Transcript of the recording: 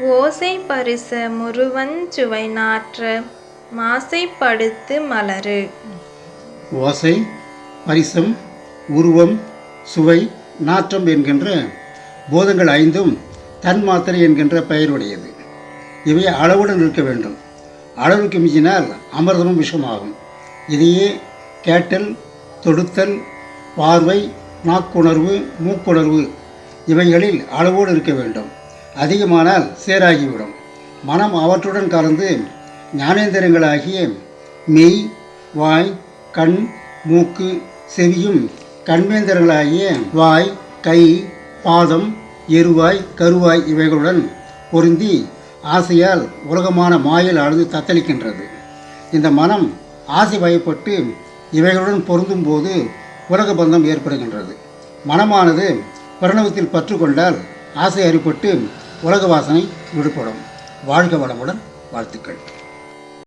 ஓசை பரிச முறுவஞ் சுவை நாற்ற மாசைப்படுத்து மலரு. ஓசை, பரிசம், உருவம், சுவை, நாற்றம் என்கின்ற போதங்கள் ஐந்தும் தன் மாத்திரை என்கின்ற பெயருடையது. இவை அளவுடன் இருக்க வேண்டும். அளவுக்கு மிஞ்சினால் அமிர்தமும் விஷமாகும். இதையே கேட்டல், தொடுத்தல், பார்வை, நாக்குணர்வு, மூக்குணர்வு இவைகளில் அளவோடு இருக்க வேண்டும். அதிகமானால் சேராகிவிடும். மனம் அவற்றுடன் கலந்து ஞானேந்திரங்களாகிய மெய், வாய், கண், மூக்கு, செவியும் கண்மேந்திரங்களாகிய வாய், கை, பாதம், எருவாய், கருவாய் இவைகளுடன் பொருந்தி ஆசையால் உலகமான மாயில் ஆழ்ந்து தத்தளிக்கின்றது. இந்த மனம் ஆசை வயப்பட்டு இவைகளுடன் பொருந்தும் போது உலக பந்தம் ஏற்படுகின்றது. மனமானது பிரணவத்தில் பற்று கொண்டால் ஆசை அறிப்பட்டு உலக வாசனை விடுபடும். வாழ்க வளமுடன். வாழ்த்துக்கள்.